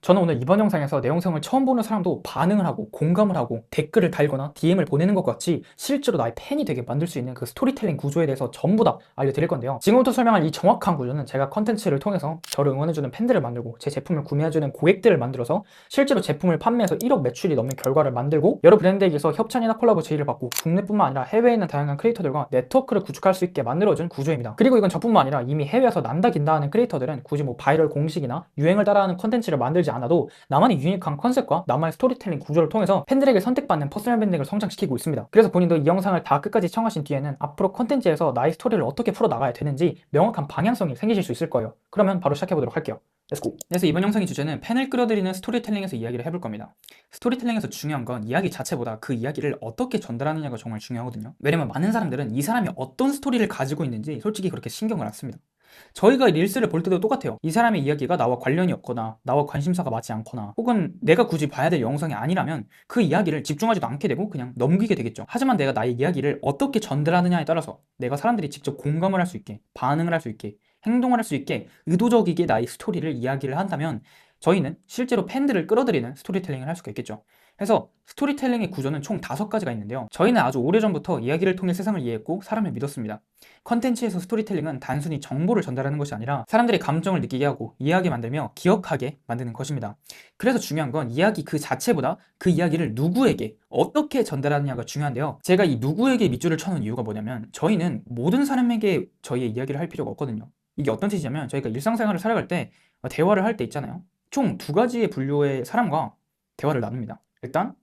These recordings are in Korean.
저는 오늘 이번 영상에서 내 영상을 처음 보는 사람도 반응을 하고 공감을 하고 댓글을 달거나 DM을 보내는 것 같이 실제로 나의 팬이 되게 만들 수 있는 그 스토리텔링 구조에 대해서 전부 다 알려드릴 건데요. 지금부터 설명할 이 정확한 구조는 제가 컨텐츠를 통해서 저를 응원해주는 팬들을 만들고 제 제품을 구매해주는 고객들을 만들어서 실제로 제품을 판매해서 1억 매출이 넘는 결과를 만들고 여러 브랜드에게서 협찬이나 콜라보 제의를 받고 국내뿐만 아니라 해외에 있는 다양한 크리에이터들과 네트워크를 구축할 수 있게 만들어준 구조입니다. 그리고 이건 저뿐만 아니라 이미 해외에서 난다 긴다 하는 크리에이터들은 굳이 뭐 바이럴 공식이나 유행을 따라하는 컨텐츠를 만들지 않아도 나만의 유니크한 컨셉과 나만의 스토리텔링 구조를 통해서 팬들에게 선택받는 퍼스널 브랜딩을 성장시키고 있습니다. 그래서 본인도 이 영상을 다 끝까지 시청하신 뒤에는 앞으로 컨텐츠에서 나의 스토리를 어떻게 풀어나가야 되는지 명확한 방향성이 생기실 수 있을 거예요. 그러면 바로 시작해보도록 할게요. 렛츠고! 그래서 이번 영상의 주제는 팬을 끌어들이는 스토리텔링에서 이야기를 해볼 겁니다. 스토리텔링에서 중요한 건 이야기 자체보다 그 이야기를 어떻게 전달하느냐가 정말 중요하거든요. 왜냐면 많은 사람들은 이 사람이 어떤 스토리를 가지고 있는지 솔직히 그렇게 신경을 안 씁니다. 저희가 릴스를 볼 때도 똑같아요. 이 사람의 이야기가 나와 관련이 없거나 나와 관심사가 맞지 않거나 혹은 내가 굳이 봐야 될 영상이 아니라면 그 이야기를 집중하지도 않게 되고 그냥 넘기게 되겠죠. 하지만 내가 나의 이야기를 어떻게 전달하느냐에 따라서 내가 사람들이 직접 공감을 할 수 있게, 반응을 할 수 있게, 행동을 할 수 있게 의도적이게 나의 스토리를 이야기를 한다면 저희는 실제로 팬들을 끌어들이는 스토리텔링을 할 수가 있겠죠. 그래서 스토리텔링의 구조는 총 5가지가 있는데요. 저희는 아주 오래전부터 이야기를 통해 세상을 이해했고 사람을 믿었습니다. 컨텐츠에서 스토리텔링은 단순히 정보를 전달하는 것이 아니라 사람들의 감정을 느끼게 하고 이해하게 만들며 기억하게 만드는 것입니다. 그래서 중요한 건 이야기 그 자체보다 그 이야기를 누구에게 어떻게 전달하느냐가 중요한데요. 제가 이 누구에게 밑줄을 쳐놓은 이유가 뭐냐면 저희는 모든 사람에게 저희의 이야기를 할 필요가 없거든요. 이게 어떤 뜻이냐면 저희가 일상생활을 살아갈 때 대화를 할 때 있잖아요. 총 2가지의 분류의 사람과 대화를 나눕니다. 일단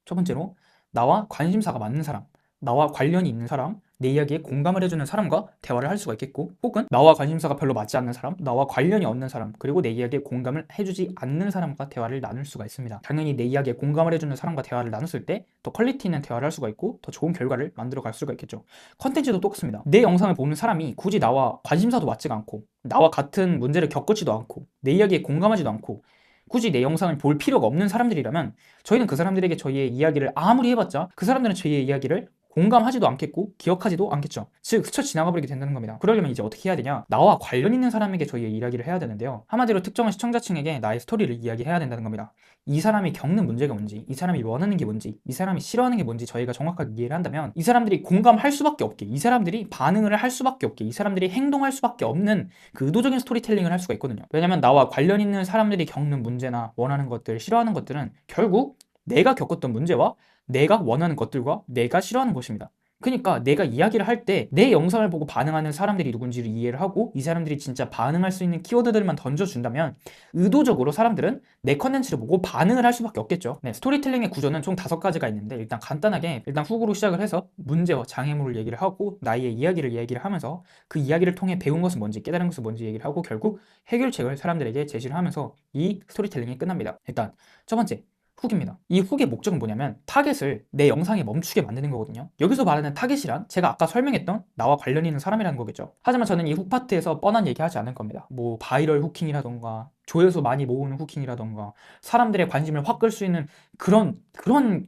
첫 번째로 나와 관심사가 맞는 사람, 나와 관련이 있는 사람, 내 이야기에 공감을 해주는 사람과 대화를 할 수가 있겠고 혹은 나와 관심사가 별로 맞지 않는 사람, 나와 관련이 없는 사람, 그리고 내 이야기에 공감을 해주지 않는 사람과 대화를 나눌 수가 있습니다. 당연히 내 이야기에 공감을 해주는 사람과 대화를 나눴을 때 더 퀄리티 있는 대화를 할 수가 있고 더 좋은 결과를 만들어 갈 수가 있겠죠. 컨텐츠도 똑같습니다. 내 영상을 보는 사람이 굳이 나와 관심사도 맞지가 않고 나와 같은 문제를 겪지도 않고 내 이야기에 공감하지도 않고 굳이 내 영상을 볼 필요가 없는 사람들이라면 저희는 그 사람들에게 저희의 이야기를 아무리 해봤자 그 사람들은 저희의 이야기를 공감하지도 않겠고 기억하지도 않겠죠. 즉 스쳐 지나가 버리게 된다는 겁니다. 그러려면 이제 어떻게 해야 되냐, 나와 관련 있는 사람에게 저희의 이야기를 해야 되는데요. 한마디로 특정한 시청자층에게 나의 스토리를 이야기해야 된다는 겁니다. 이 사람이 겪는 문제가 뭔지, 이 사람이 원하는 게 뭔지, 이 사람이 싫어하는 게 뭔지 저희가 정확하게 이해를 한다면 이 사람들이 공감할 수밖에 없게, 이 사람들이 반응을 할 수밖에 없게, 이 사람들이 행동할 수밖에 없는 그 의도적인 스토리텔링을 할 수가 있거든요. 왜냐면 나와 관련 있는 사람들이 겪는 문제나 원하는 것들, 싫어하는 것들은 결국 내가 겪었던 문제와 내가 원하는 것들과 내가 싫어하는 것입니다. 그러니까 내가 이야기를 할 때 내 영상을 보고 반응하는 사람들이 누군지를 이해를 하고 이 사람들이 진짜 반응할 수 있는 키워드들만 던져준다면 의도적으로 사람들은 내 컨텐츠를 보고 반응을 할 수밖에 없겠죠. 네, 스토리텔링의 구조는 총 5가지가 있는데 일단 간단하게 훅으로 시작을 해서 문제와 장애물을 얘기를 하고 나의 이야기를 얘기를 하면서 그 이야기를 통해 배운 것은 뭔지 깨달은 것은 뭔지 얘기를 하고 결국 해결책을 사람들에게 제시를 하면서 이 스토리텔링이 끝납니다. 일단 첫 번째 훅입니다. 이 훅의 목적은 뭐냐면 타겟을 내 영상에 멈추게 만드는 거거든요. 여기서 말하는 타겟이란 제가 아까 설명했던 나와 관련 있는 사람이라는 거겠죠. 하지만 저는 이 훅 파트에서 뻔한 얘기 하지 않을 겁니다. 뭐 바이럴 후킹이라던가 조회수 많이 모으는 후킹이라던가 사람들의 관심을 확 끌 수 있는 그런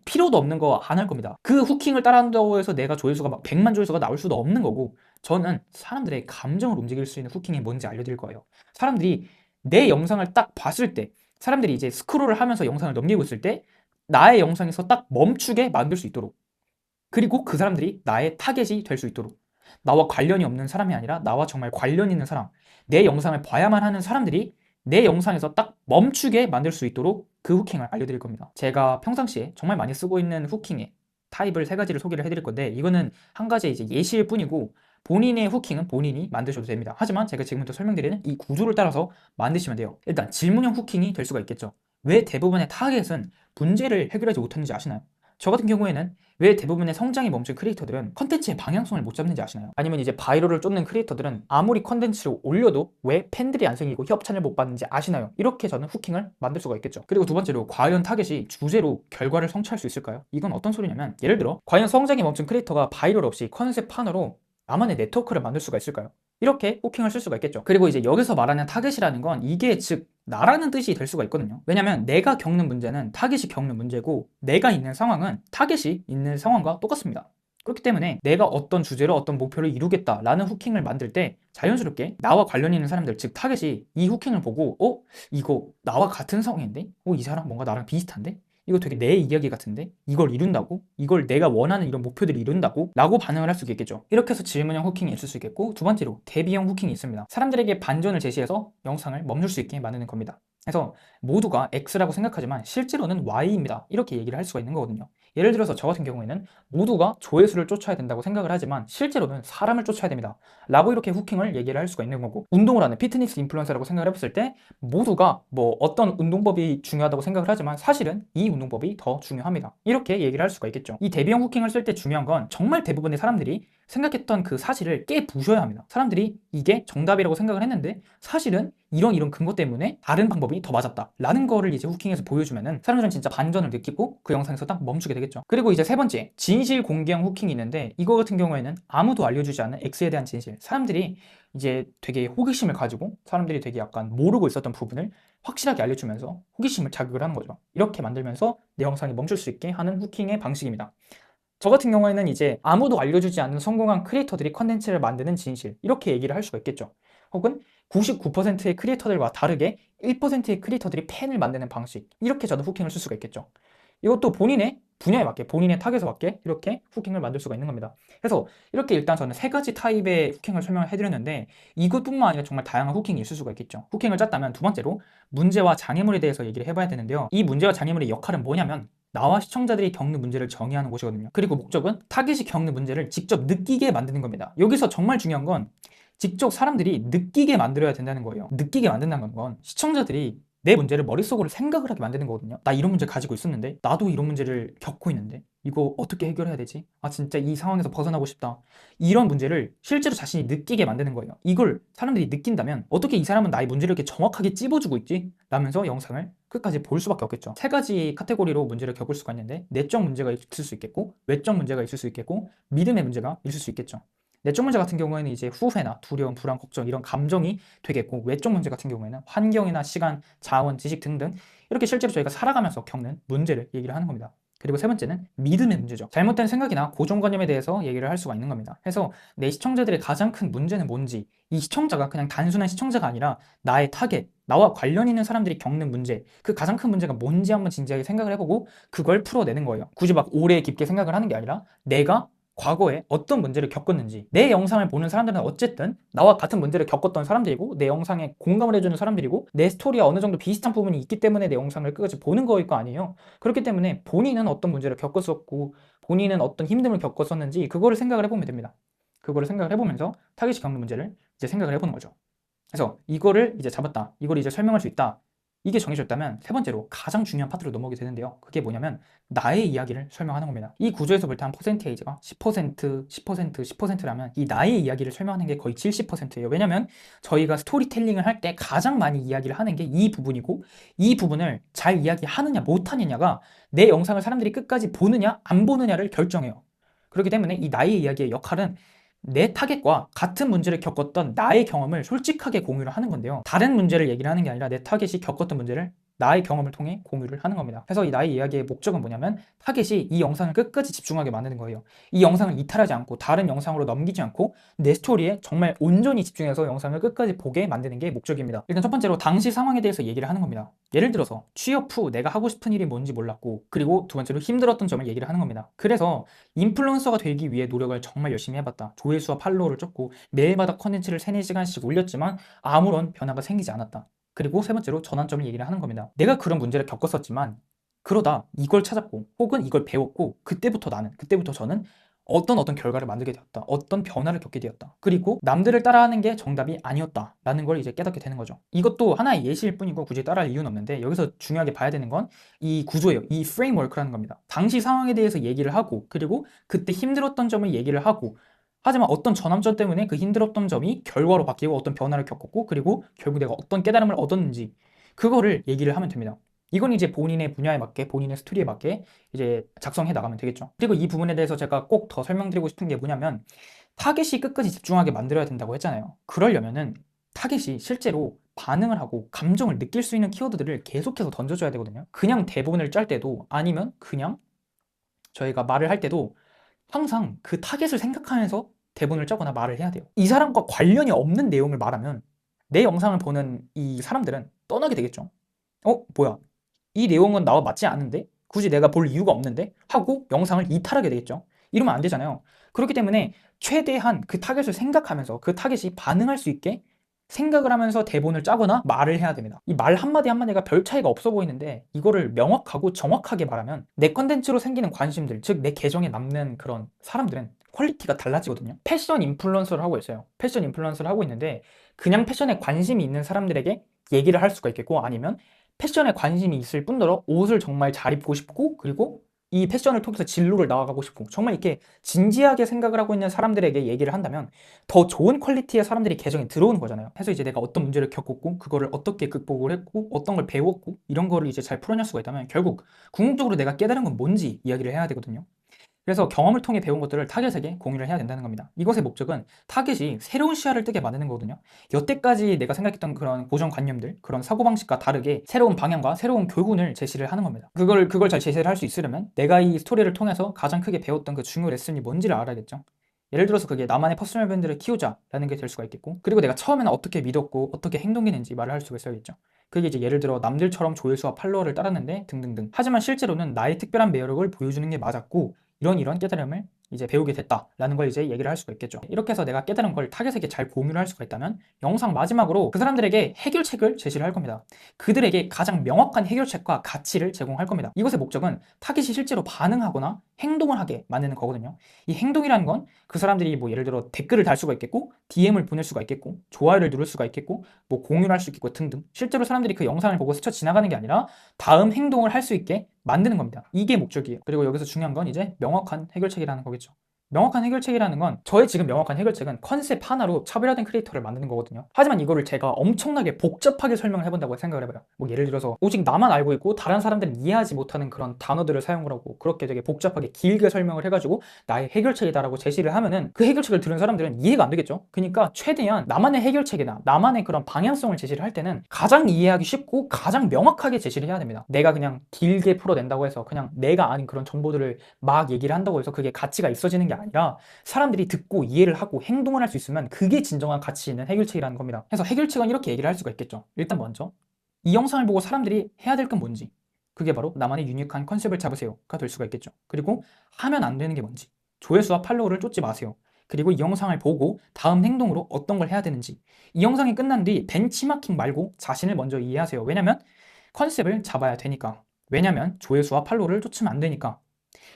필요도 없는 거 안 할 겁니다. 그 후킹을 따라한다고 해서 내가 조회수가 막 100만 조회수가 나올 수도 없는 거고 저는 사람들의 감정을 움직일 수 있는 후킹이 뭔지 알려드릴 거예요. 사람들이 내 영상을 딱 봤을 때 사람들이 이제 스크롤을 하면서 영상을 넘기고 있을 때 나의 영상에서 딱 멈추게 만들 수 있도록, 그리고 그 사람들이 나의 타겟이 될 수 있도록, 나와 관련이 없는 사람이 아니라 나와 정말 관련 있는 사람, 내 영상을 봐야만 하는 사람들이 내 영상에서 딱 멈추게 만들 수 있도록 그 후킹을 알려드릴 겁니다. 제가 평상시에 정말 많이 쓰고 있는 후킹의 타입을 3가지를 소개를 해드릴 건데 이거는 한 가지 이제 예시일 뿐이고 본인의 후킹은 본인이 만드셔도 됩니다. 하지만 제가 지금부터 설명드리는 이 구조를 따라서 만드시면 돼요. 일단 질문형 후킹이 될 수가 있겠죠. 왜 대부분의 타겟은 문제를 해결하지 못하는지 아시나요? 저 같은 경우에는 왜 대부분의 성장이 멈춘 크리에이터들은 컨텐츠의 방향성을 못 잡는지 아시나요? 아니면 이제 바이럴을 쫓는 크리에이터들은 아무리 컨텐츠를 올려도 왜 팬들이 안 생기고 협찬을 못 받는지 아시나요? 이렇게 저는 후킹을 만들 수가 있겠죠. 그리고 두 번째로 과연 타겟이 주제로 결과를 성취할 수 있을까요? 이건 어떤 소리냐면 예를 들어 과연 성장이 멈춘 크리에이터가 바이럴 없이 컨셉 하나로 나만의 네트워크를 만들 수가 있을까요? 이렇게 후킹을 쓸 수가 있겠죠. 그리고 이제 여기서 말하는 타겟이라는 건 이게 즉 나라는 뜻이 될 수가 있거든요. 왜냐면 내가 겪는 문제는 타겟이 겪는 문제고 내가 있는 상황은 타겟이 있는 상황과 똑같습니다. 그렇기 때문에 내가 어떤 주제로 어떤 목표를 이루겠다라는 후킹을 만들 때 자연스럽게 나와 관련 있는 사람들, 즉 타겟이 이 후킹을 보고 이거 나와 같은 성인데? 이 사람 뭔가 나랑 비슷한데? 이거 되게 내 이야기 같은데? 이걸 이룬다고? 이걸 내가 원하는 이런 목표들을 이룬다고? 라고 반응을 할 수 있겠죠. 이렇게 해서 질문형 후킹이 있을 수 있겠고, 두 번째로 대비형 후킹이 있습니다. 사람들에게 반전을 제시해서 영상을 멈출 수 있게 만드는 겁니다. 그래서 모두가 X라고 생각하지만 실제로는 Y입니다. 이렇게 얘기를 할 수가 있는 거거든요. 예를 들어서 저 같은 경우에는 모두가 조회수를 쫓아야 된다고 생각을 하지만 실제로는 사람을 쫓아야 됩니다. 라고 이렇게 후킹을 얘기를 할 수가 있는 거고, 운동을 하는 피트니스 인플루언서라고 생각을 해봤을 때 모두가 뭐 어떤 운동법이 중요하다고 생각을 하지만 사실은 이 운동법이 더 중요합니다. 이렇게 얘기를 할 수가 있겠죠. 이 대비형 후킹을 쓸 때 중요한 건 정말 대부분의 사람들이 생각했던 그 사실을 깨부셔야 합니다. 사람들이 이게 정답이라고 생각을 했는데 사실은 이런 근거 때문에 다른 방법이 더 맞았다 라는 거를 이제 후킹에서 보여주면은 사람들은 진짜 반전을 느끼고 그 영상에서 딱 멈추게 되겠죠. 그리고 이제 세 번째, 진실 공개형 후킹이 있는데 이거 같은 경우에는 아무도 알려주지 않은 X에 대한 진실. 사람들이 이제 되게 호기심을 가지고 사람들이 되게 약간 모르고 있었던 부분을 확실하게 알려주면서 호기심을 자극을 하는 거죠. 이렇게 만들면서 내 영상이 멈출 수 있게 하는 후킹의 방식입니다. 저 같은 경우에는 이제 아무도 알려주지 않는 성공한 크리에이터들이 컨텐츠를 만드는 진실, 이렇게 얘기를 할 수가 있겠죠. 혹은 99%의 크리에이터들과 다르게 1%의 크리에이터들이 팬을 만드는 방식, 이렇게 저도 후킹을 쓸 수가 있겠죠. 이것도 본인의 분야에 맞게, 본인의 타겟에 맞게 이렇게 후킹을 만들 수가 있는 겁니다. 그래서 이렇게 일단 저는 세 가지 타입의 후킹을 설명을 해드렸는데 이것뿐만 아니라 정말 다양한 후킹이 있을 수가 있겠죠. 후킹을 짰다면 두 번째로 문제와 장애물에 대해서 얘기를 해봐야 되는데요. 이 문제와 장애물의 역할은 뭐냐면 나와 시청자들이 겪는 문제를 정의하는 곳이거든요. 그리고 목적은 타겟이 겪는 문제를 직접 느끼게 만드는 겁니다. 여기서 정말 중요한 건 직접 사람들이 느끼게 만들어야 된다는 거예요. 느끼게 만든다는 건 시청자들이 내 문제를 머릿속으로 생각을 하게 만드는 거거든요. 나 이런 문제 가지고 있었는데, 나도 이런 문제를 겪고 있는데, 이거 어떻게 해결해야 되지? 아, 진짜 이 상황에서 벗어나고 싶다. 이런 문제를 실제로 자신이 느끼게 만드는 거예요. 이걸 사람들이 느낀다면 어떻게 이 사람은 나의 문제를 이렇게 정확하게 찝어주고 있지? 라면서 영상을 끝까지 볼 수밖에 없겠죠. 세 가지 카테고리로 문제를 겪을 수가 있는데 내적 문제가 있을 수 있겠고, 외적 문제가 있을 수 있겠고, 믿음의 문제가 있을 수 있겠죠. 내적 문제 같은 경우에는 이제 후회나 두려움, 불안, 걱정 이런 감정이 되겠고, 외적 문제 같은 경우에는 환경이나 시간, 자원, 지식 등등 이렇게 실제로 저희가 살아가면서 겪는 문제를 얘기를 하는 겁니다. 그리고 세 번째는 믿음의 문제죠. 잘못된 생각이나 고정관념에 대해서 얘기를 할 수가 있는 겁니다. 그래서 내 시청자들의 가장 큰 문제는 뭔지, 이 시청자가 그냥 단순한 시청자가 아니라 나의 타겟, 나와 관련 있는 사람들이 겪는 문제, 그 가장 큰 문제가 뭔지 한번 진지하게 생각을 해보고 그걸 풀어내는 거예요. 굳이 막 오래 깊게 생각을 하는 게 아니라 내가 과거에 어떤 문제를 겪었는지, 내 영상을 보는 사람들은 어쨌든 나와 같은 문제를 겪었던 사람들이고 내 영상에 공감을 해주는 사람들이고 내 스토리와 어느 정도 비슷한 부분이 있기 때문에 내 영상을 끝까지 보는 거일 거 아니에요. 그렇기 때문에 본인은 어떤 문제를 겪었었고 본인은 어떤 힘듦을 겪었었는지 그거를 생각을 해보면 됩니다. 그거를 생각을 해보면서 타겟이 겪는 문제를 이제 생각을 해보는 거죠. 그래서 이거를 이제 잡았다, 이걸 이제 설명할 수 있다, 이게 정해졌다면 세 번째로 가장 중요한 파트로 넘어오게 되는데요. 그게 뭐냐면 나의 이야기를 설명하는 겁니다. 이 구조에서 볼 때 한 퍼센테이지가 10%, 10%, 10%라면 이 나의 이야기를 설명하는 게 거의 70%예요. 왜냐면 저희가 스토리텔링을 할 때 가장 많이 이야기를 하는 게 이 부분이고, 이 부분을 잘 이야기하느냐 못하느냐가 내 영상을 사람들이 끝까지 보느냐 안 보느냐를 결정해요. 그렇기 때문에 이 나의 이야기의 역할은 내 타겟과 같은 문제를 겪었던 나의 경험을 솔직하게 공유를 하는 건데요. 다른 문제를 얘기를 하는 게 아니라 내 타겟이 겪었던 문제를 나의 경험을 통해 공유를 하는 겁니다. 그래서 이 나의 이야기의 목적은 뭐냐면 타겟이 이 영상을 끝까지 집중하게 만드는 거예요. 이 영상을 이탈하지 않고 다른 영상으로 넘기지 않고 내 스토리에 정말 온전히 집중해서 영상을 끝까지 보게 만드는 게 목적입니다. 일단 첫 번째로 당시 상황에 대해서 얘기를 하는 겁니다. 예를 들어서 취업 후 내가 하고 싶은 일이 뭔지 몰랐고, 그리고 두 번째로 힘들었던 점을 얘기를 하는 겁니다. 그래서 인플루언서가 되기 위해 노력을 정말 열심히 해봤다. 조회수와 팔로워를 쫓고 매일마다 컨텐츠를 3, 4시간씩 올렸지만 아무런 변화가 생기지 않았다. 그리고 세 번째로 전환점을 얘기를 하는 겁니다. 내가 그런 문제를 겪었었지만 그러다 이걸 찾았고 혹은 이걸 배웠고 그때부터 저는 어떤 결과를 만들게 되었다. 어떤 변화를 겪게 되었다. 그리고 남들을 따라하는 게 정답이 아니었다라는 걸 이제 깨닫게 되는 거죠. 이것도 하나의 예시일 뿐이고 굳이 따라할 이유는 없는데 여기서 중요하게 봐야 되는 건 이 구조예요. 이 프레임워크라는 겁니다. 당시 상황에 대해서 얘기를 하고, 그리고 그때 힘들었던 점을 얘기를 하고, 하지만 어떤 전환점 때문에 그 힘들었던 점이 결과로 바뀌고 어떤 변화를 겪었고, 그리고 결국 내가 어떤 깨달음을 얻었는지 그거를 얘기를 하면 됩니다. 이건 이제 본인의 분야에 맞게, 본인의 스토리에 맞게 이제 작성해 나가면 되겠죠. 그리고 이 부분에 대해서 제가 꼭 더 설명드리고 싶은 게 뭐냐면, 타겟이 끝까지 집중하게 만들어야 된다고 했잖아요. 그러려면은 타겟이 실제로 반응을 하고 감정을 느낄 수 있는 키워드들을 계속해서 던져줘야 되거든요. 그냥 대본을 짤 때도, 아니면 그냥 저희가 말을 할 때도 항상 그 타겟을 생각하면서 대본을 짜거나 말을 해야 돼요. 이 사람과 관련이 없는 내용을 말하면 내 영상을 보는 이 사람들은 떠나게 되겠죠. 뭐야? 이 내용은 나와 맞지 않은데? 굳이 내가 볼 이유가 없는데? 하고 영상을 이탈하게 되겠죠. 이러면 안 되잖아요. 그렇기 때문에 최대한 그 타겟을 생각하면서 그 타겟이 반응할 수 있게 생각을 하면서 대본을 짜거나 말을 해야 됩니다. 이 말 한마디 한마디가 별 차이가 없어 보이는데 이거를 명확하고 정확하게 말하면 내 컨텐츠로 생기는 관심들, 즉 내 계정에 남는 그런 사람들은 퀄리티가 달라지거든요. 패션 인플루언서를 하고 있어요. 패션 인플루언서를 하고 있는데 그냥 패션에 관심이 있는 사람들에게 얘기를 할 수가 있겠고, 아니면 패션에 관심이 있을 뿐더러 옷을 정말 잘 입고 싶고, 그리고 이 패션을 통해서 진로를 나아가고 싶고, 정말 이렇게 진지하게 생각을 하고 있는 사람들에게 얘기를 한다면 더 좋은 퀄리티의 사람들이 계정에 들어오는 거잖아요. 해서 이제 내가 어떤 문제를 겪었고 그거를 어떻게 극복을 했고 어떤 걸 배웠고 이런 거를 이제 잘 풀어낼 수가 있다면 결국 궁극적으로 내가 깨달은 건 뭔지 이야기를 해야 되거든요. 그래서 경험을 통해 배운 것들을 타겟에게 공유를 해야 된다는 겁니다. 이것의 목적은 타겟이 새로운 시야를 뜨게 만드는 거거든요. 여태까지 내가 생각했던 그런 고정관념들, 그런 사고방식과 다르게 새로운 방향과 새로운 교훈을 제시를 하는 겁니다. 그걸 잘 제시를 할 수 있으려면 내가 이 스토리를 통해서 가장 크게 배웠던 그 중요 레슨이 뭔지를 알아야겠죠. 예를 들어서 그게 나만의 퍼스널 브랜드를 키우자라는 게 될 수가 있겠고, 그리고 내가 처음에는 어떻게 믿었고 어떻게 행동했는지 말을 할 수가 있어야겠죠. 그게 이제 예를 들어 남들처럼 조회수와 팔로워를 따랐는데 등등등. 하지만 실제로는 나의 특별한 매력을 보여주는 게 맞았고 이런 깨달음을 이제 배우게 됐다라는 걸 이제 얘기를 할 수가 있겠죠. 이렇게 해서 내가 깨달은 걸 타겟에게 잘 공유를 할 수가 있다면 영상 마지막으로 그 사람들에게 해결책을 제시를 할 겁니다. 그들에게 가장 명확한 해결책과 가치를 제공할 겁니다. 이것의 목적은 타겟이 실제로 반응하거나 행동을 하게 만드는 거거든요. 이 행동이라는 건 그 사람들이 뭐 예를 들어 댓글을 달 수가 있겠고, DM을 보낼 수가 있겠고, 좋아요를 누를 수가 있겠고, 뭐 공유를 할 수 있겠고 등등. 실제로 사람들이 그 영상을 보고 스쳐 지나가는 게 아니라 다음 행동을 할 수 있게 만드는 겁니다. 이게 목적이에요. 그리고 여기서 중요한 건 이제 명확한 해결책이라는 거겠죠. 명확한 해결책이라는 건, 저의 지금 명확한 해결책은 컨셉 하나로 차별화된 크리에이터를 만드는 거거든요. 하지만 이거를 제가 엄청나게 복잡하게 설명을 해본다고 생각을 해봐요. 뭐 예를 들어서 오직 나만 알고 있고 다른 사람들은 이해하지 못하는 그런 단어들을 사용을 하고 그렇게 되게 복잡하게 길게 설명을 해가지고 나의 해결책이다라고 제시를 하면은 그 해결책을 들은 사람들은 이해가 안 되겠죠. 그러니까 최대한 나만의 해결책이나 나만의 그런 방향성을 제시를 할 때는 가장 이해하기 쉽고 가장 명확하게 제시를 해야 됩니다. 내가 그냥 길게 풀어낸다고 해서 그냥 내가 아닌 그런 정보들을 막 얘기를 한다고 해서 그게 가치가 있어지는 게 아니라 사람들이 듣고 이해를 하고 행동을 할 수 있으면 그게 진정한 가치 있는 해결책이라는 겁니다. 그래서 해결책은 이렇게 얘기를 할 수가 있겠죠. 일단 먼저 이 영상을 보고 사람들이 해야 될 건 뭔지, 그게 바로 나만의 유니크한 컨셉을 잡으세요가 될 수가 있겠죠. 그리고 하면 안 되는 게 뭔지, 조회수와 팔로우를 쫓지 마세요. 그리고 이 영상을 보고 다음 행동으로 어떤 걸 해야 되는지, 이 영상이 끝난 뒤 벤치마킹 말고 자신을 먼저 이해하세요. 왜냐면 컨셉을 잡아야 되니까. 왜냐면 조회수와 팔로우를 쫓으면 안 되니까.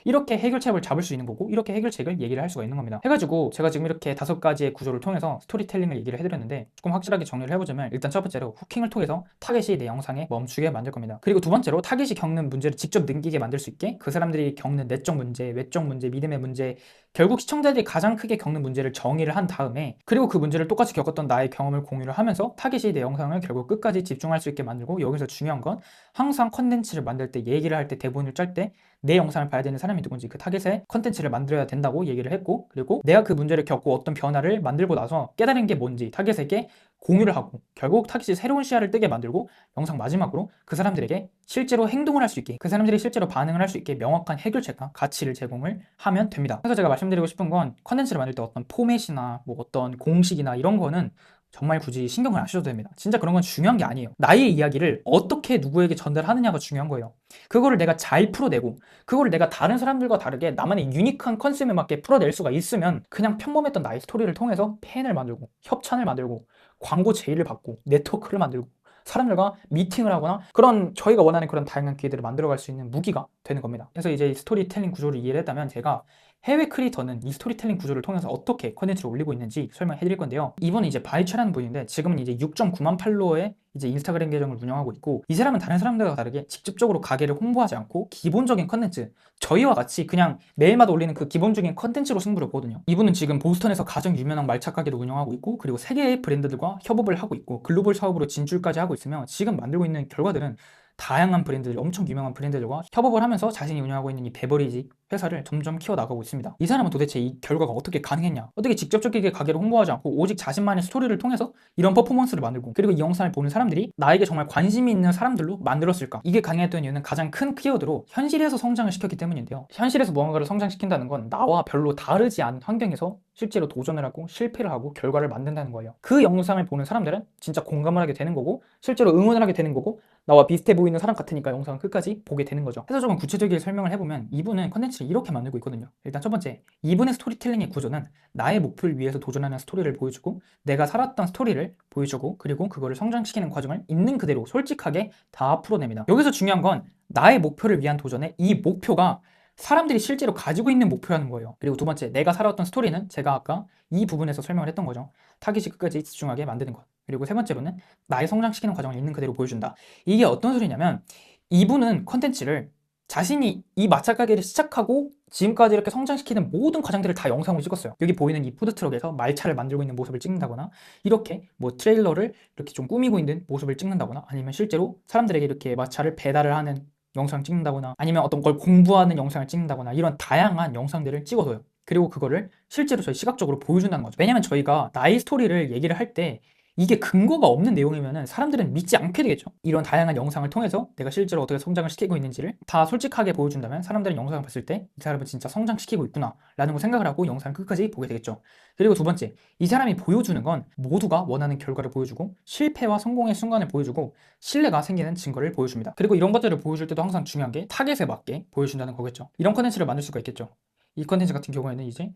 이렇게 해결책을 잡을 수 있는 거고, 이렇게 해결책을 얘기를 할 수가 있는 겁니다. 해가지고 제가 지금 이렇게 5가지의 구조를 통해서 스토리텔링을 얘기를 해드렸는데, 조금 확실하게 정리를 해보자면 일단 첫 번째로 후킹을 통해서 타겟이 내 영상에 멈추게 만들 겁니다. 그리고 두 번째로 타겟이 겪는 문제를 직접 느끼게 만들 수 있게 그 사람들이 겪는 내적 문제, 외적 문제, 믿음의 문제, 결국 시청자들이 가장 크게 겪는 문제를 정의를 한 다음에, 그리고 그 문제를 똑같이 겪었던 나의 경험을 공유를 하면서 타겟이 내 영상을 결국 끝까지 집중할 수 있게 만들고, 여기서 중요한 건 항상 컨텐츠를 만들 때, 얘기를 할 때, 대본을 짤 때 내 영상을 봐야 되는 사람이 누군지 그 타겟의 컨텐츠를 만들어야 된다고 얘기를 했고, 그리고 내가 그 문제를 겪고 어떤 변화를 만들고 나서 깨달은 게 뭔지 타겟에게 공유를 하고, 결국 타겟이 새로운 시야를 뜨게 만들고, 영상 마지막으로 그 사람들에게 실제로 행동을 할 수 있게, 그 사람들이 실제로 반응을 할 수 있게 명확한 해결책과 가치를 제공을 하면 됩니다. 그래서 제가 말씀드리고 싶은 건, 컨텐츠를 만들 때 어떤 포맷이나 뭐 어떤 공식이나 이런 거는 정말 굳이 신경을 안 쓰셔도 됩니다. 진짜 그런 건 중요한 게 아니에요. 나의 이야기를 어떻게 누구에게 전달하느냐가 중요한 거예요. 그거를 내가 잘 풀어내고, 그거를 내가 다른 사람들과 다르게 나만의 유니크한 컨셉에 맞게 풀어낼 수가 있으면, 그냥 평범했던 나의 스토리를 통해서 팬을 만들고, 협찬을 만들고, 광고 제의를 받고, 네트워크를 만들고, 사람들과 미팅을 하거나 그런 저희가 원하는 그런 다양한 기회들을 만들어갈 수 있는 무기가 되는 겁니다. 그래서 이제 스토리텔링 구조를 이해를 했다면, 제가 해외 크리에이터는 이 스토리텔링 구조를 통해서 어떻게 컨텐츠를 올리고 있는지 설명해 드릴 건데요. 이분은 이제 바이처라는 분인데 지금은 이제 6.9만 팔로워의 이제 인스타그램 계정을 운영하고 있고, 이 사람은 다른 사람들과 다르게 직접적으로 가게를 홍보하지 않고 기본적인 컨텐츠, 저희와 같이 그냥 매일마다 올리는 그 기본적인 컨텐츠로 승부를 보거든요. 이분은 지금 보스턴에서 가장 유명한 말차 가게도 운영하고 있고, 그리고 세계의 브랜드들과 협업을 하고 있고, 글로벌 사업으로 진출까지 하고 있으며, 지금 만들고 있는 결과들은 다양한 브랜드들, 엄청 유명한 브랜드들과 협업을 하면서 자신이 운영하고 있는 이 베버리지 회사를 점점 키워나가고 있습니다. 이 사람은 도대체 이 결과가 어떻게 가능했냐? 어떻게 직접적이게 가게를 홍보하지 않고 오직 자신만의 스토리를 통해서 이런 퍼포먼스를 만들고, 그리고 이 영상을 보는 사람들이 나에게 정말 관심이 있는 사람들로 만들었을까? 이게 가능했던 이유는 가장 큰 키워드로 현실에서 성장을 시켰기 때문인데요. 현실에서 무언가를 성장시킨다는 건 나와 별로 다르지 않은 환경에서 실제로 도전을 하고 실패를 하고 결과를 만든다는 거예요. 그 영상을 보는 사람들은 진짜 공감을 하게 되는 거고, 실제로 응원을 하게 되는 거고, 나와 비슷해 보이는 사람 같으니까 영상을 끝까지 보게 되는 거죠. 그래서 조금 구체적인 설명을 해보면, 이분은 컨텐츠를 이렇게 만들고 있거든요. 일단 첫 번째, 이분의 스토리텔링의 구조는 나의 목표를 위해서 도전하는 스토리를 보여주고, 내가 살았던 스토리를 보여주고, 그리고 그거를 성장시키는 과정을 있는 그대로 솔직하게 다 풀어냅니다. 여기서 중요한 건 나의 목표를 위한 도전에 이 목표가 사람들이 실제로 가지고 있는 목표라는 거예요. 그리고 두 번째, 내가 살아왔던 스토리는 제가 아까 이 부분에서 설명을 했던 거죠. 타깃이 끝까지 집중하게 만드는 것. 그리고 세 번째로는 나의 성장시키는 과정을 있는 그대로 보여준다. 이게 어떤 소리냐면, 이분은 컨텐츠를 자신이 이 마찰 가게를 시작하고 지금까지 이렇게 성장시키는 모든 과정들을 다 영상으로 찍었어요. 여기 보이는 이 푸드트럭에서 말차를 만들고 있는 모습을 찍는다거나, 이렇게 뭐 트레일러를 이렇게 좀 꾸미고 있는 모습을 찍는다거나, 아니면 실제로 사람들에게 이렇게 마차를 배달을 하는 영상을 찍는다거나, 아니면 어떤 걸 공부하는 영상을 찍는다거나, 이런 다양한 영상들을 찍어둬요. 그리고 그거를 실제로 저희 시각적으로 보여준다는 거죠. 왜냐면 저희가 나의 스토리를 얘기를 할 때 이게 근거가 없는 내용이면 사람들은 믿지 않게 되겠죠. 이런 다양한 영상을 통해서 내가 실제로 어떻게 성장을 시키고 있는지를 다 솔직하게 보여준다면 사람들은 영상을 봤을 때 이 사람은 진짜 성장시키고 있구나 라는 걸 생각을 하고 영상을 끝까지 보게 되겠죠. 그리고 두 번째, 이 사람이 보여주는 건 모두가 원하는 결과를 보여주고, 실패와 성공의 순간을 보여주고, 신뢰가 생기는 증거를 보여줍니다. 그리고 이런 것들을 보여줄 때도 항상 중요한 게 타겟에 맞게 보여준다는 거겠죠. 이런 컨텐츠를 만들 수가 있겠죠. 이 컨텐츠 같은 경우에는 이제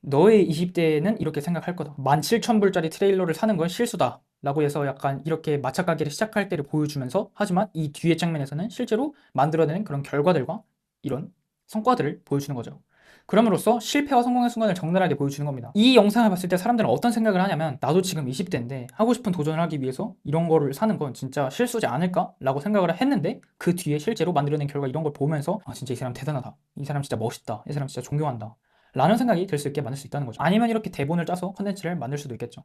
너의 20대에는 이렇게 생각할 거다. 17,000불짜리 트레일러를 사는 건 실수다. 라고 해서 약간 이렇게 마차 가게를 시작할 때를 보여주면서, 하지만 이 뒤의 장면에서는 실제로 만들어내는 그런 결과들과 이런 성과들을 보여주는 거죠. 그럼으로써 실패와 성공의 순간을 적나라하게 보여주는 겁니다. 이 영상을 봤을 때 사람들은 어떤 생각을 하냐면, 나도 지금 20대인데 하고 싶은 도전을 하기 위해서 이런 거를 사는 건 진짜 실수지 않을까? 라고 생각을 했는데, 그 뒤에 실제로 만들어낸 결과 이런 걸 보면서 아, 진짜 이 사람 대단하다. 이 사람 진짜 멋있다. 이 사람 진짜 존경한다. 라는 생각이 들 수 있게 만들 수 있다는 거죠. 아니면 이렇게 대본을 짜서 컨텐츠를 만들 수도 있겠죠.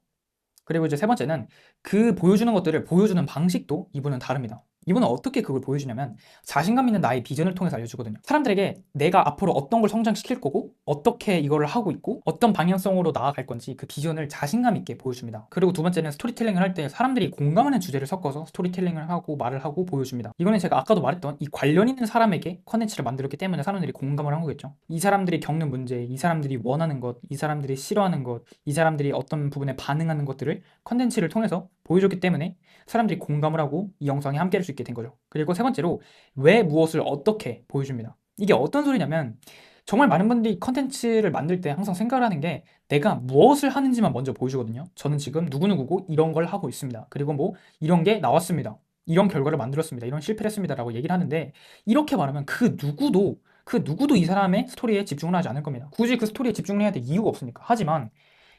그리고 이제 세 번째는 그 보여주는 것들을 보여주는 방식도 이분은 다릅니다. 이분은 어떻게 그걸 보여주냐면, 자신감 있는 나의 비전을 통해서 알려주거든요. 사람들에게 내가 앞으로 어떤 걸 성장시킬 거고, 어떻게 이거를 하고 있고, 어떤 방향성으로 나아갈 건지 그 비전을 자신감 있게 보여줍니다. 그리고 두 번째는 스토리텔링을 할 때 사람들이 공감하는 주제를 섞어서 스토리텔링을 하고 말을 하고 보여줍니다. 이거는 제가 아까도 말했던 이 관련 있는 사람에게 컨텐츠를 만들었기 때문에 사람들이 공감을 한 거겠죠. 이 사람들이 겪는 문제, 이 사람들이 원하는 것, 이 사람들이 싫어하는 것, 이 사람들이 어떤 부분에 반응하는 것들을 컨텐츠를 통해서 보여줬기 때문에 사람들이 공감을 하고 이 영상에 함께할 수 있게 된 거죠. 그리고 세 번째로, 왜 무엇을 어떻게 보여줍니다. 이게 어떤 소리냐면, 정말 많은 분들이 컨텐츠를 만들 때 항상 생각을 하는 게 내가 무엇을 하는지만 먼저 보여주거든요. 저는 지금 누구누구고 이런 걸 하고 있습니다. 그리고 뭐 이런 게 나왔습니다. 이런 결과를 만들었습니다. 이런 실패를 했습니다. 라고 얘기를 하는데, 이렇게 말하면 그 누구도 이 사람의 스토리에 집중을 하지 않을 겁니다. 굳이 그 스토리에 집중을 해야 될 이유가 없으니까. 하지만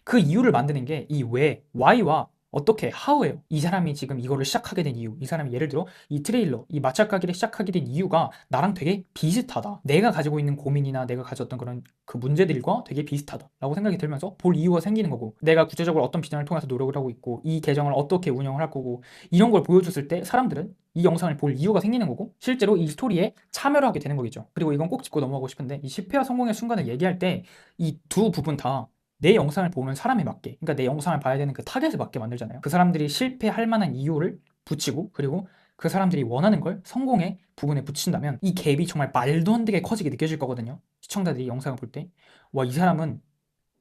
그 이유를 만드는 게 이 왜, why와 어떻게, how예요. 이 사람이 지금 이거를 시작하게 된 이유, 이 사람이 예를 들어 이 트레일러, 이 마찰 가게를 시작하게 된 이유가 나랑 되게 비슷하다. 내가 가지고 있는 고민이나 내가 가졌던 그런 그 문제들과 되게 비슷하다 라고 생각이 들면서 볼 이유가 생기는 거고, 내가 구체적으로 어떤 비전을 통해서 노력을 하고 있고, 이 계정을 어떻게 운영을 할 거고, 이런 걸 보여줬을 때 사람들은 이 영상을 볼 이유가 생기는 거고, 실제로 이 스토리에 참여를 하게 되는 거겠죠. 그리고 이건 꼭 짚고 넘어가고 싶은데, 이 실패와 성공의 순간을 얘기할 때 이 두 부분 다 내 영상을 보는 사람에 맞게, 그러니까 내 영상을 봐야 되는 그 타겟에 맞게 만들잖아요. 그 사람들이 실패할 만한 이유를 붙이고, 그리고 그 사람들이 원하는 걸 성공의 부분에 붙인다면 이 갭이 정말 말도 안 되게 커지게 느껴질 거거든요. 시청자들이 영상을 볼 때, 와, 이 사람은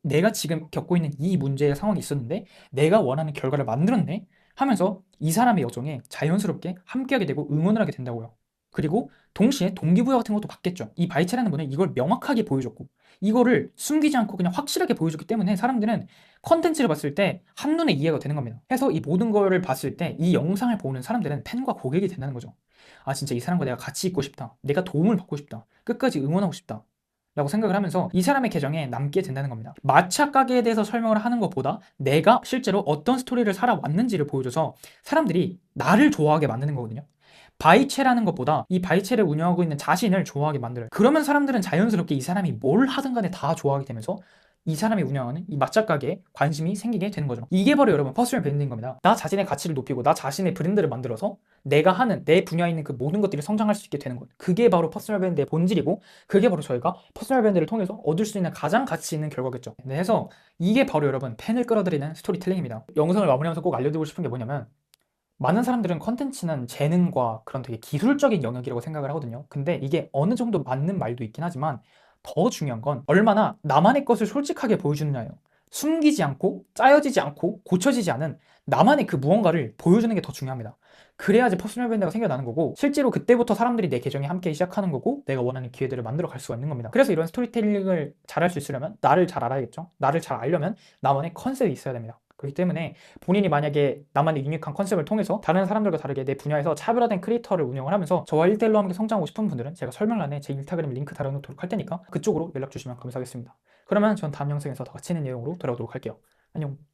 내가 지금 겪고 있는 이 문제의 상황이 있었는데 내가 원하는 결과를 만들었네 하면서 이 사람의 여정에 자연스럽게 함께하게 되고 응원을 하게 된다고요. 그리고 동시에 동기부여 같은 것도 받겠죠. 이 바이체라는 분은 이걸 명확하게 보여줬고, 이거를 숨기지 않고 그냥 확실하게 보여줬기 때문에 사람들은 컨텐츠를 봤을 때 한눈에 이해가 되는 겁니다. 해서 이 모든 거를 봤을 때 이 영상을 보는 사람들은 팬과 고객이 된다는 거죠. 아, 진짜 이 사람과 내가 같이 있고 싶다. 내가 도움을 받고 싶다. 끝까지 응원하고 싶다. 라고 생각을 하면서 이 사람의 계정에 남게 된다는 겁니다. 마차 가게에 대해서 설명을 하는 것보다 내가 실제로 어떤 스토리를 살아왔는지를 보여줘서 사람들이 나를 좋아하게 만드는 거거든요. 바이체라는 것보다 이 바이체를 운영하고 있는 자신을 좋아하게 만들어요. 그러면 사람들은 자연스럽게 이 사람이 뭘 하든 간에 다 좋아하게 되면서 이 사람이 운영하는 이 맛집 가게에 관심이 생기게 되는 거죠. 이게 바로 여러분 퍼스널 브랜딩인 겁니다. 나 자신의 가치를 높이고 나 자신의 브랜드를 만들어서 내가 하는 내 분야에 있는 그 모든 것들이 성장할 수 있게 되는 것. 그게 바로 퍼스널 브랜드의 본질이고 그게 바로 저희가 퍼스널 브랜드를 통해서 얻을 수 있는 가장 가치 있는 결과겠죠. 네, 그래서 이게 바로 여러분 팬을 끌어들이는 스토리텔링입니다. 영상을 마무리하면서 꼭 알려드리고 싶은 게 뭐냐면 많은 사람들은 컨텐츠는 재능과 그런 되게 기술적인 영역이라고 생각을 하거든요. 근데 이게 어느 정도 맞는 말도 있긴 하지만 더 중요한 건 얼마나 나만의 것을 솔직하게 보여주느냐예요. 숨기지 않고 짜여지지 않고 고쳐지지 않은 나만의 그 무언가를 보여주는 게 더 중요합니다. 그래야지 퍼스널 브랜드가 생겨나는 거고 실제로 그때부터 사람들이 내 계정에 함께 시작하는 거고 내가 원하는 기회들을 만들어 갈 수가 있는 겁니다. 그래서 이런 스토리텔링을 잘할 수 있으려면 나를 잘 알아야겠죠. 나를 잘 알려면 나만의 컨셉이 있어야 됩니다. 그렇기 때문에 본인이 만약에 나만의 유니크한 컨셉을 통해서 다른 사람들과 다르게 내 분야에서 차별화된 크리에이터를 운영을 하면서 저와 1대1로 함께 성장하고 싶은 분들은 제가 설명란에 제 인스타그램 링크 달아놓도록 할 테니까 그쪽으로 연락 주시면 감사하겠습니다. 그러면 전 다음 영상에서 더 가치 있는 내용으로 돌아오도록 할게요. 안녕.